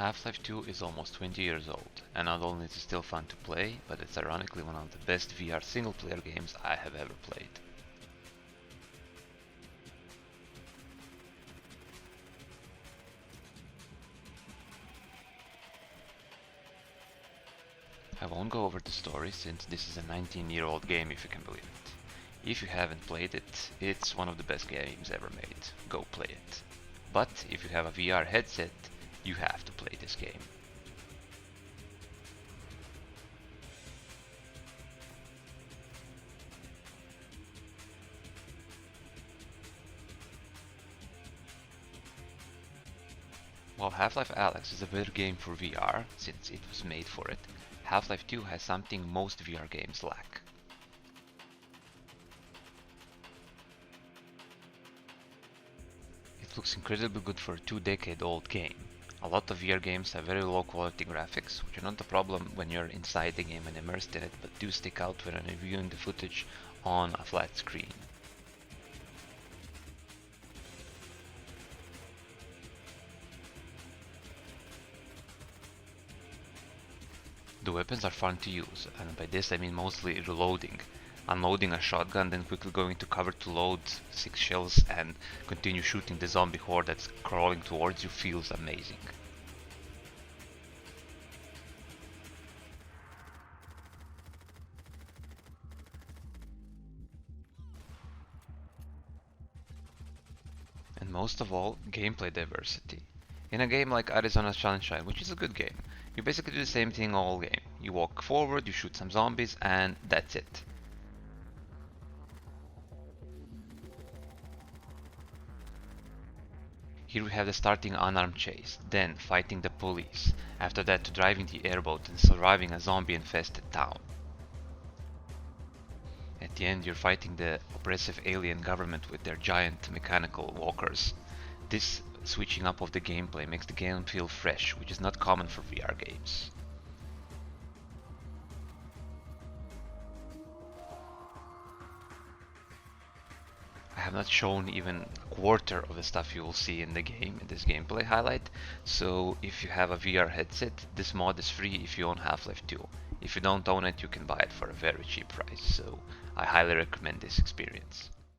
Half-Life 2 is almost 20 years old, and not only is it still fun to play, but it's ironically one of the best VR single-player games I have ever played. I won't go over the story since this is a 19-year-old game if you can believe it. If you haven't played it, it's one of the best games ever made. Go play it. But if you have a VR headset, you have to play this game. While Half-Life Alyx is a better game for VR, since it was made for it, Half-Life 2 has something most VR games lack. It looks incredibly good for a 2-decade-old game. A lot of VR games have very low quality graphics, which are not a problem when you're inside the game and immersed in it, but do stick out when reviewing the footage on a flat screen. The weapons are fun to use, and by this I mean mostly reloading. Unloading a shotgun, then quickly going to cover to load 6 shells and continue shooting the zombie horde that's crawling towards you feels amazing. And most of all, gameplay diversity. In a game like Arizona Sunshine, which is a good game, you basically do the same thing all game. You walk forward, you shoot some zombies, and that's it. Here we have the starting unarmed chase, then fighting the police, after that driving the airboat and surviving a zombie-infested town. At the end you're fighting the oppressive alien government with their giant mechanical walkers. This switching up of the gameplay makes the game feel fresh, which is not common for VR games. I have not shown even a quarter of the stuff you will see in the game in this gameplay highlight, so if you have a VR headset, this mod is free if you own Half-Life 2. If you don't own it, you can buy it for a very cheap price, so I highly recommend this experience.